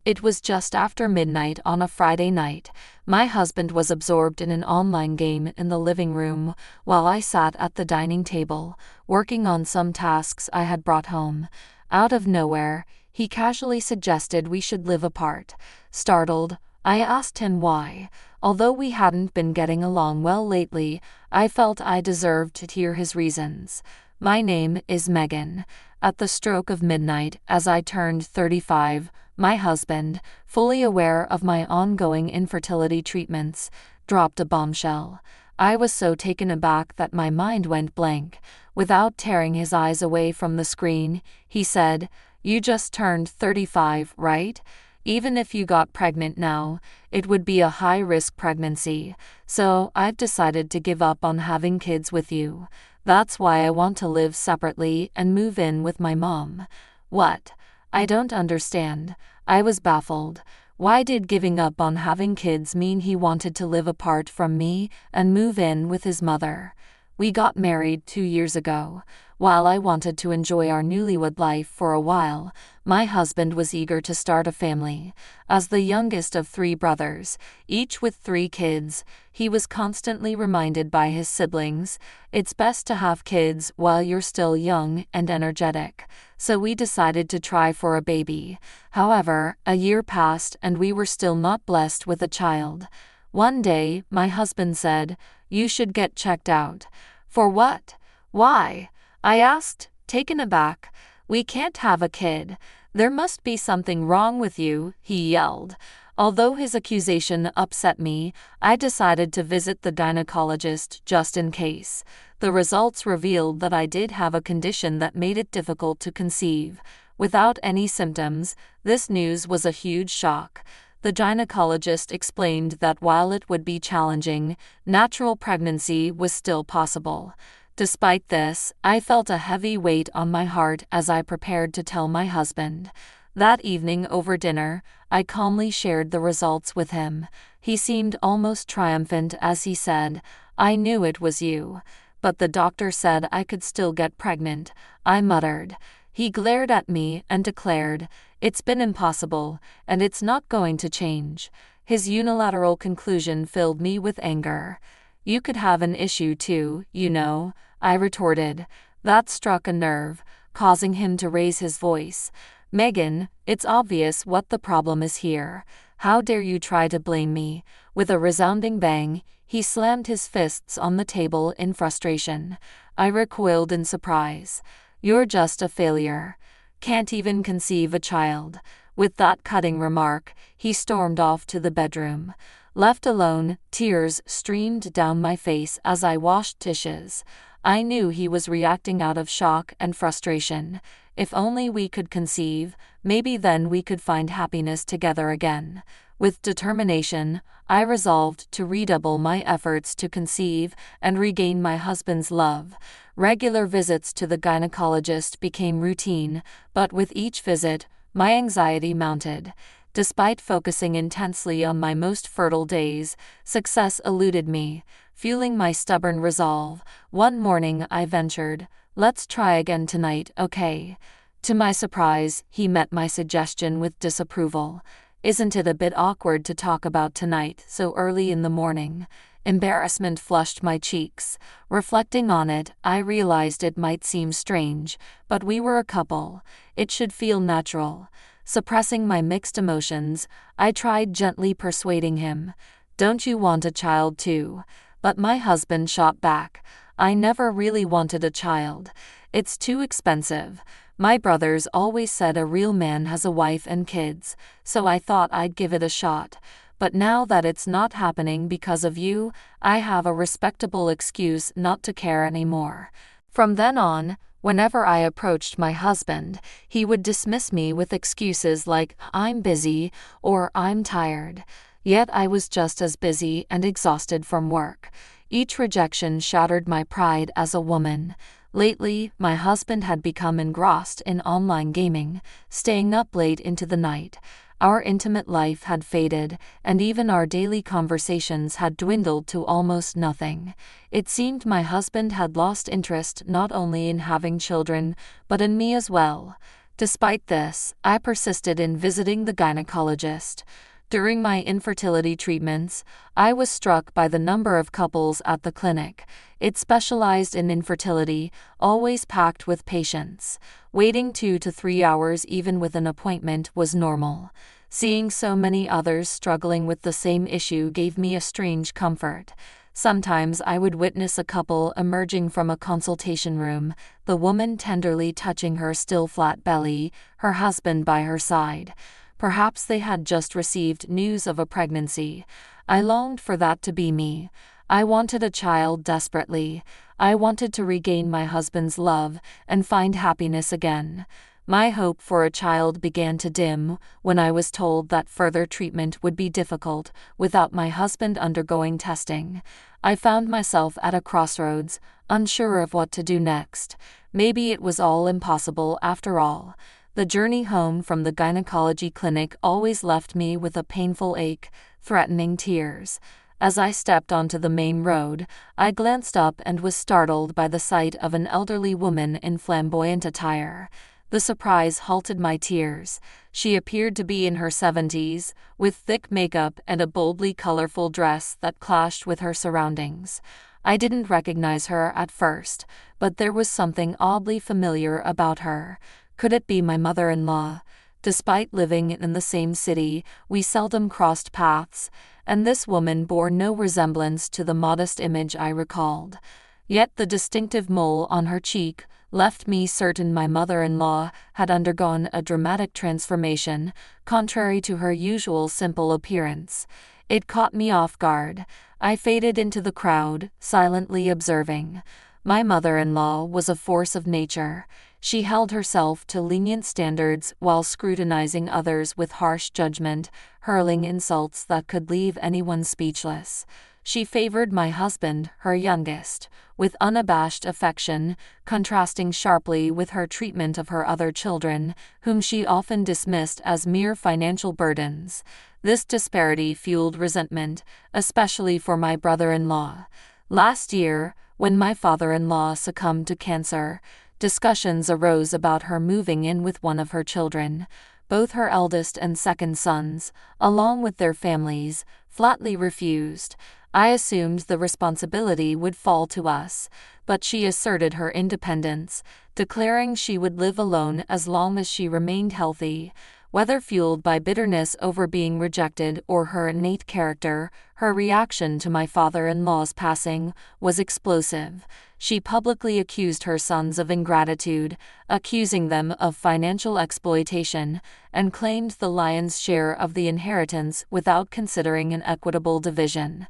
It was just after midnight on a Friday night. My husband was absorbed in an online game in the living room, while I sat at the dining table, working on some tasks I had brought home. Out of nowhere, he casually suggested we should live apart. Startled, I asked him why. Although we hadn't been getting along well lately, I felt I deserved to hear his reasons. My name is Megan. At the stroke of midnight, as I turned 35, my husband, fully aware of my ongoing infertility treatments, dropped a bombshell. I was so taken aback that my mind went blank. Without tearing his eyes away from the screen, he said, "You just turned 35, right? Even if you got pregnant now, it would be a high-risk pregnancy, so I've decided to give up on having kids with you. That's why I want to live separately and move in with my mom." What? I don't understand. I was baffled. Why did giving up on having kids mean he wanted to live apart from me and move in with his mother? We got married 2 years ago. While I wanted to enjoy our newlywed life for a while, my husband was eager to start a family. As the youngest of 3 brothers, each with 3 kids, he was constantly reminded by his siblings, "It's best to have kids while you're still young and energetic." So we decided to try for a baby. However, a year passed and we were still not blessed with a child. One day, my husband said, "You should get checked out." "For what? Why?" I asked, taken aback. "We can't have a kid. There must be something wrong with you," he yelled. Although his accusation upset me, I decided to visit the gynecologist just in case. The results revealed that I did have a condition that made it difficult to conceive. Without any symptoms, this news was a huge shock. The gynecologist explained that while it would be challenging, natural pregnancy was still possible. Despite this, I felt a heavy weight on my heart as I prepared to tell my husband. That evening over dinner, I calmly shared the results with him. He seemed almost triumphant as he said, "I knew it was you. But the doctor said I could still get pregnant," I muttered. He glared at me and declared, "It's been impossible, and it's not going to change." His unilateral conclusion filled me with anger. "You could have an issue too, you know," I retorted. That struck a nerve, causing him to raise his voice. "Megan, it's obvious what the problem is here. How dare you try to blame me?" With a resounding bang, he slammed his fists on the table in frustration. I recoiled in surprise. "You're just a failure. Can't even conceive a child." With that cutting remark, he stormed off to the bedroom. Left alone, tears streamed down my face as I washed dishes. I knew he was reacting out of shock and frustration. If only we could conceive, maybe then we could find happiness together again. With determination, I resolved to redouble my efforts to conceive and regain my husband's love. Regular visits to the gynecologist became routine, but with each visit, my anxiety mounted. Despite focusing intensely on my most fertile days, success eluded me. Fueling my stubborn resolve, one morning I ventured, "Let's try again tonight, okay?" To my surprise, he met my suggestion with disapproval. "Isn't it a bit awkward to talk about tonight so early in the morning?" Embarrassment flushed my cheeks. Reflecting on it, I realized it might seem strange, but we were a couple. It should feel natural. Suppressing my mixed emotions, I tried gently persuading him. "Don't you want a child too?" But my husband shot back. "I never really wanted a child. It's too expensive. My brothers always said a real man has a wife and kids, so I thought I'd give it a shot. But now that it's not happening because of you, I have a respectable excuse not to care anymore." From then on, whenever I approached my husband, he would dismiss me with excuses like, "I'm busy," or "I'm tired." Yet I was just as busy and exhausted from work. Each rejection shattered my pride as a woman. Lately, my husband had become engrossed in online gaming, staying up late into the night. Our intimate life had faded, and even our daily conversations had dwindled to almost nothing. It seemed my husband had lost interest not only in having children, but in me as well. Despite this, I persisted in visiting the gynecologist. During my infertility treatments, I was struck by the number of couples at the clinic. It specialized in infertility, always packed with patients. Waiting 2 to 3 hours even with an appointment was normal. Seeing so many others struggling with the same issue gave me a strange comfort. Sometimes I would witness a couple emerging from a consultation room, the woman tenderly touching her still flat belly, her husband by her side. Perhaps they had just received news of a pregnancy. I longed for that to be me. I wanted a child desperately. I wanted to regain my husband's love and find happiness again. My hope for a child began to dim when I was told that further treatment would be difficult without my husband undergoing testing. I found myself at a crossroads, unsure of what to do next. Maybe it was all impossible after all. The journey home from the gynecology clinic always left me with a painful ache, threatening tears. As I stepped onto the main road, I glanced up and was startled by the sight of an elderly woman in flamboyant attire. The surprise halted my tears. She appeared to be in her 70s, with thick makeup and a boldly colorful dress that clashed with her surroundings. I didn't recognize her at first, but there was something oddly familiar about her. Could it be my mother-in-law? Despite living in the same city, we seldom crossed paths, and this woman bore no resemblance to the modest image I recalled. Yet the distinctive mole on her cheek left me certain my mother-in-law had undergone a dramatic transformation, contrary to her usual simple appearance. It caught me off guard. I faded into the crowd, silently observing. My mother-in-law was a force of nature. She held herself to lenient standards while scrutinizing others with harsh judgment, hurling insults that could leave anyone speechless. She favored my husband, her youngest, with unabashed affection, contrasting sharply with her treatment of her other children, whom she often dismissed as mere financial burdens. This disparity fueled resentment, especially for my brother-in-law. Last year, when my father-in-law succumbed to cancer, discussions arose about her moving in with one of her children. Both her eldest and second sons, along with their families, flatly refused. I assumed the responsibility would fall to us, but she asserted her independence, declaring she would live alone as long as she remained healthy. Whether fueled by bitterness over being rejected or her innate character, her reaction to my father-in-law's passing was explosive. She publicly accused her sons of ingratitude, accusing them of financial exploitation, and claimed the lion's share of the inheritance without considering an equitable division.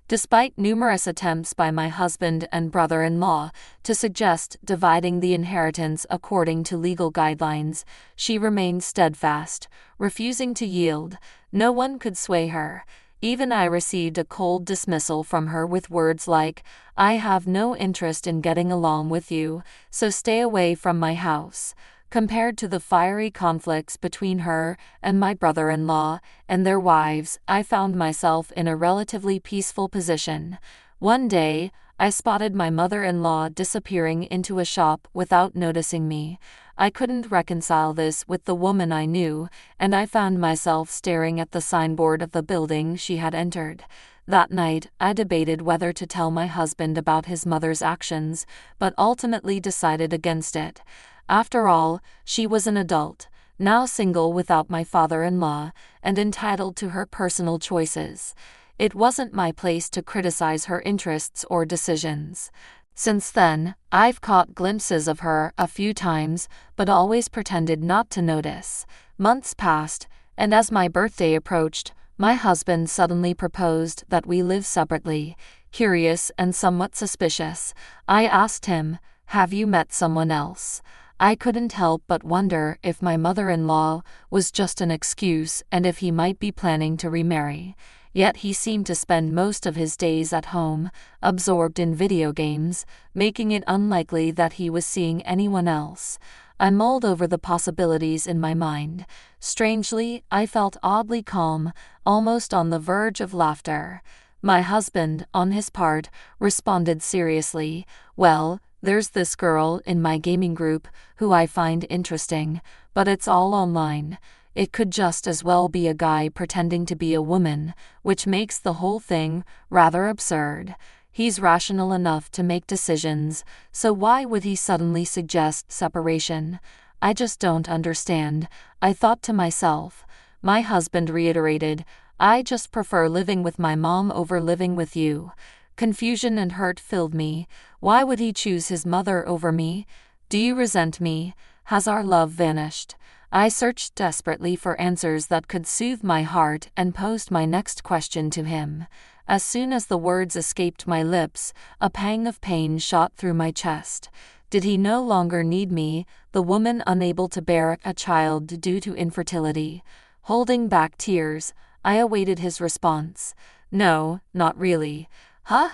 Despite numerous attempts by my husband and brother-in-law to suggest dividing the inheritance according to legal guidelines, she remained steadfast, refusing to yield. No one could sway her. Even I received a cold dismissal from her with words like, "I have no interest in getting along with you, so stay away from my house." Compared to the fiery conflicts between her and my brother-in-law and their wives, I found myself in a relatively peaceful position. One day, I spotted my mother-in-law disappearing into a shop without noticing me. I couldn't reconcile this with the woman I knew, and I found myself staring at the signboard of the building she had entered. That night, I debated whether to tell my husband about his mother's actions, but ultimately decided against it. After all, she was an adult, now single without my father-in-law, and entitled to her personal choices. It wasn't my place to criticize her interests or decisions. Since then, I've caught glimpses of her a few times, but always pretended not to notice. Months passed, and as my birthday approached, my husband suddenly proposed that we live separately. Curious and somewhat suspicious, I asked him, "Have you met someone else?" I couldn't help but wonder if my mother-in-law was just an excuse and if he might be planning to remarry. Yet he seemed to spend most of his days at home, absorbed in video games, making it unlikely that he was seeing anyone else. I mulled over the possibilities in my mind. Strangely, I felt oddly calm, almost on the verge of laughter. My husband, on his part, responded seriously, "Well, there's this girl in my gaming group who I find interesting, but it's all online. It could just as well be a guy pretending to be a woman, which makes the whole thing rather absurd. He's rational enough to make decisions, so why would he suddenly suggest separation? I just don't understand," I thought to myself. My husband reiterated, "I just prefer living with my mom over living with you." Confusion and hurt filled me. Why would he choose his mother over me? Do you resent me? Has our love vanished? I searched desperately for answers that could soothe my heart and posed my next question to him. As soon as the words escaped my lips, a pang of pain shot through my chest. Did he no longer need me, the woman unable to bear a child due to infertility? Holding back tears, I awaited his response. "No, not really." "Huh?"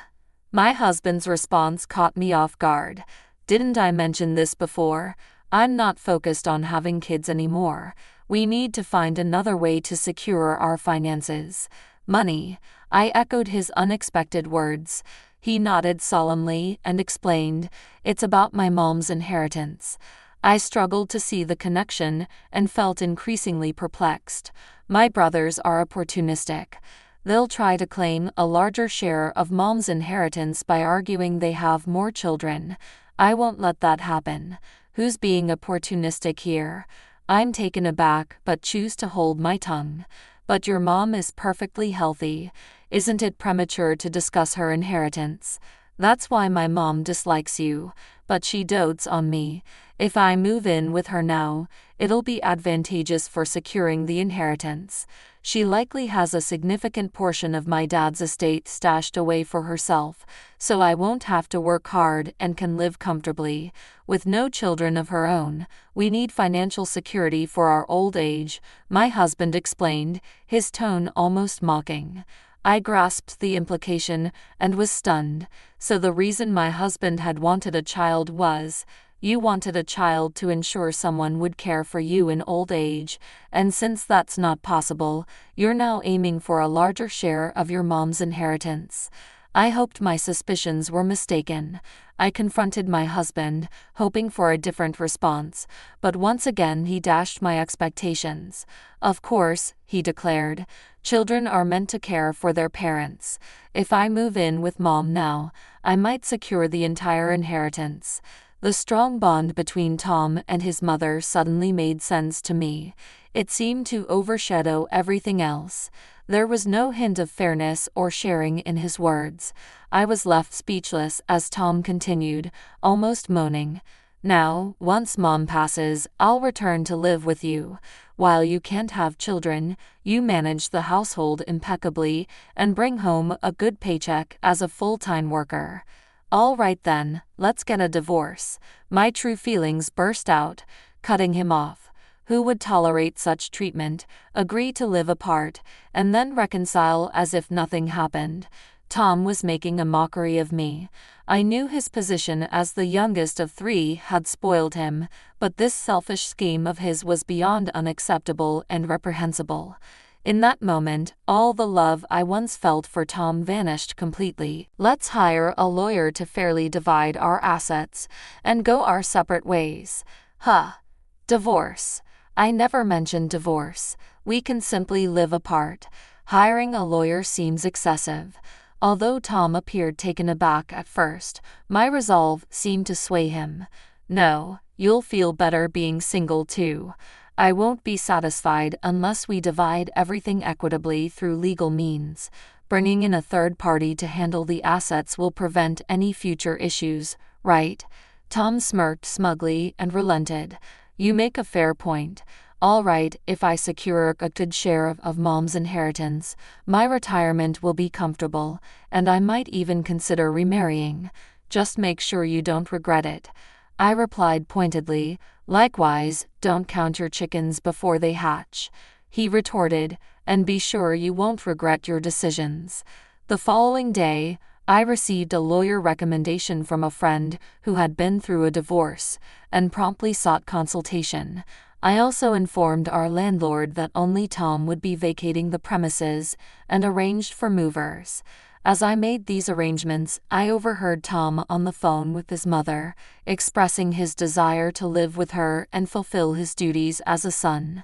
My husband's response caught me off guard. "Didn't I mention this before? I'm not focused on having kids anymore. We need to find another way to secure our finances." "Money," I echoed his unexpected words. He nodded solemnly and explained, "It's about my mom's inheritance." I struggled to see the connection and felt increasingly perplexed. My brothers are opportunistic. They'll try to claim a larger share of mom's inheritance by arguing they have more children. I won't let that happen. Who's being opportunistic here? I'm taken aback but choose to hold my tongue. "But your mom is perfectly healthy. Isn't it premature to discuss her inheritance? That's why my mom dislikes you, but she dotes on me. If I move in with her now, it'll be advantageous for securing the inheritance. She likely has a significant portion of my dad's estate stashed away for herself, so I won't have to work hard and can live comfortably. With no children of her own, we need financial security for our old age," my husband explained, his tone almost mocking. I grasped the implication and was stunned. So the reason my husband had wanted a child was, "You wanted a child to ensure someone would care for you in old age, and since that's not possible, you're now aiming for a larger share of your mom's inheritance." I hoped my suspicions were mistaken. I confronted my husband, hoping for a different response, but once again he dashed my expectations. "Of course," he declared, "children are meant to care for their parents. If I move in with mom now, I might secure the entire inheritance." The strong bond between Tom and his mother suddenly made sense to me. It seemed to overshadow everything else. There was no hint of fairness or sharing in his words. I was left speechless as Tom continued, almost moaning, "Now, once mom passes, I'll return to live with you. While you can't have children, you manage the household impeccably and bring home a good paycheck as a full-time worker. All right then, let's get a divorce." My true feelings burst out, cutting him off. Who would tolerate such treatment, agree to live apart, and then reconcile as if nothing happened? Tom was making a mockery of me. I knew his position as the youngest of three had spoiled him, but this selfish scheme of his was beyond unacceptable and reprehensible. In that moment, all the love I once felt for Tom vanished completely. "Let's hire a lawyer to fairly divide our assets and go our separate ways." Huh. Divorce. I never mentioned divorce. We can simply live apart. Hiring a lawyer seems excessive. Although Tom appeared taken aback at first, my resolve seemed to sway him. "No, you'll feel better being single too. I won't be satisfied unless we divide everything equitably through legal means. Bringing in a third party to handle the assets will prevent any future issues, right?" Tom smirked smugly and relented. "You make a fair point. All right, if I secure a good share of mom's inheritance, my retirement will be comfortable, and I might even consider remarrying. Just make sure you don't regret it." I replied pointedly, "Likewise, don't count your chickens before they hatch." He retorted, "And be sure you won't regret your decisions." The following day, I received a lawyer recommendation from a friend who had been through a divorce, and promptly sought consultation. I also informed our landlord that only Tom would be vacating the premises, and arranged for movers. As I made these arrangements, I overheard Tom on the phone with his mother, expressing his desire to live with her and fulfill his duties as a son.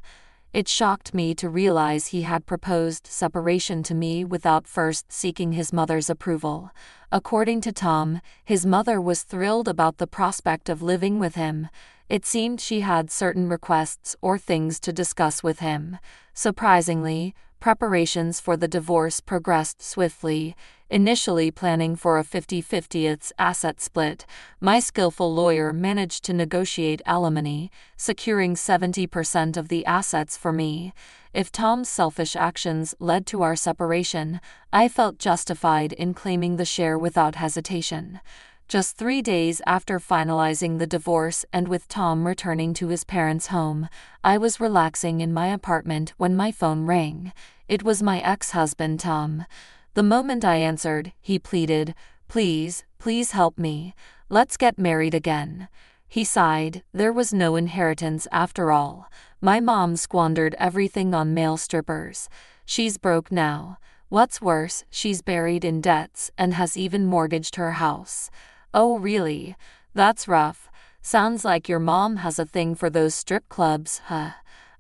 It shocked me to realize he had proposed separation to me without first seeking his mother's approval. According to Tom, his mother was thrilled about the prospect of living with him. It seemed she had certain requests or things to discuss with him. Surprisingly, preparations for the divorce progressed swiftly. Initially planning for a 50-50 asset split, my skillful lawyer managed to negotiate alimony, securing 70% of the assets for me. If Tom's selfish actions led to our separation, I felt justified in claiming the share without hesitation. Just 3 days after finalizing the divorce and with Tom returning to his parents' home, I was relaxing in my apartment when my phone rang. It was my ex-husband, Tom. The moment I answered, he pleaded, "Please, please help me. Let's get married again." He sighed. There was no inheritance after all. My mom squandered everything on male strippers. She's broke now. What's worse, she's buried in debts and has even mortgaged her house. Oh really? That's rough. Sounds like your mom has a thing for those strip clubs, huh?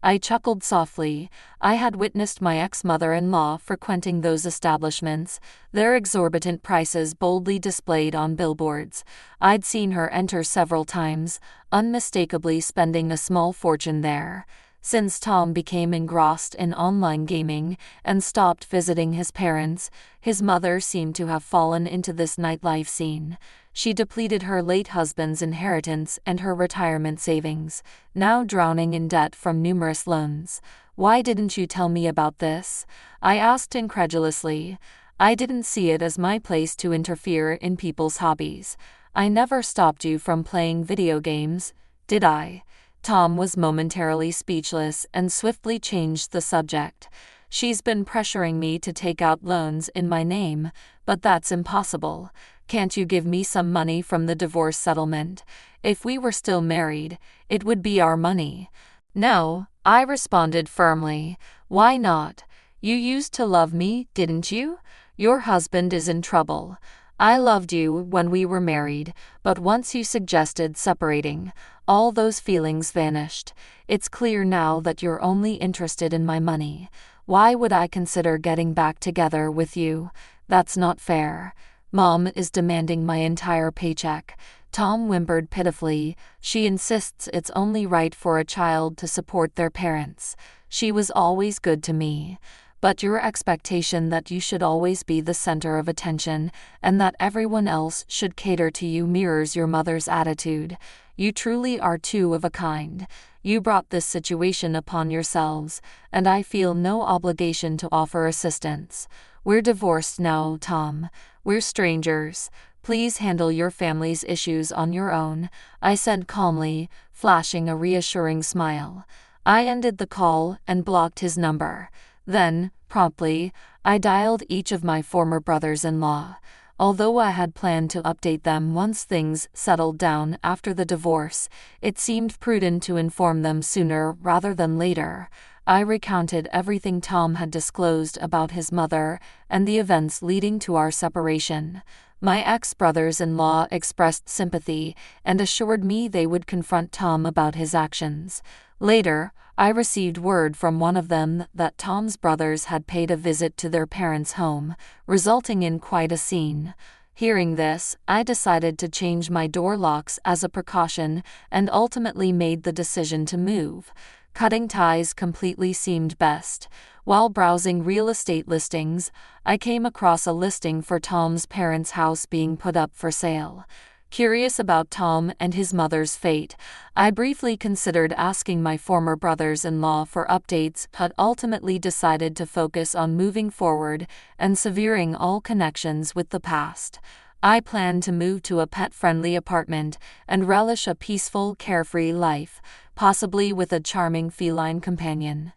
I chuckled softly. I had witnessed my ex-mother-in-law frequenting those establishments, their exorbitant prices boldly displayed on billboards. I'd seen her enter several times, unmistakably spending a small fortune there. Since Tom became engrossed in online gaming and stopped visiting his parents, his mother seemed to have fallen into this nightlife scene. She depleted her late husband's inheritance and her retirement savings, now drowning in debt from numerous loans. "Why didn't you tell me about this?" I asked incredulously. "I didn't see it as my place to interfere in people's hobbies. I never stopped you from playing video games, did I?" Tom was momentarily speechless and swiftly changed the subject. "She's been pressuring me to take out loans in my name, but that's impossible. Can't you give me some money from the divorce settlement? If we were still married, it would be our money." "No," I responded firmly. "Why not? You used to love me, didn't you? Your husband is in trouble. I loved you when we were married, but once you suggested separating, all those feelings vanished. It's clear now that you're only interested in my money. Why would I consider getting back together with you? That's not fair. Mom is demanding my entire paycheck." Tom whimpered pitifully. "She insists it's only right for a child to support their parents. She was always good to me. But your expectation that you should always be the center of attention and that everyone else should cater to you mirrors your mother's attitude. You truly are two of a kind. You brought this situation upon yourselves, and I feel no obligation to offer assistance. We're divorced now, Tom. We're strangers. Please handle your family's issues on your own," I said calmly, flashing a reassuring smile. I ended the call and blocked his number. Then, promptly, I dialed each of my former brothers-in-law. Although I had planned to update them once things settled down after the divorce, it seemed prudent to inform them sooner rather than later. I recounted everything Tom had disclosed about his mother and the events leading to our separation. My ex-brothers-in-law expressed sympathy and assured me they would confront Tom about his actions. Later, I received word from one of them that Tom's brothers had paid a visit to their parents' home, resulting in quite a scene. Hearing this, I decided to change my door locks as a precaution and ultimately made the decision to move. Cutting ties completely seemed best. While browsing real estate listings, I came across a listing for Tom's parents' house being put up for sale. Curious about Tom and his mother's fate, I briefly considered asking my former brothers-in-law for updates but ultimately decided to focus on moving forward and severing all connections with the past. I plan to move to a pet-friendly apartment and relish a peaceful, carefree life, possibly with a charming feline companion.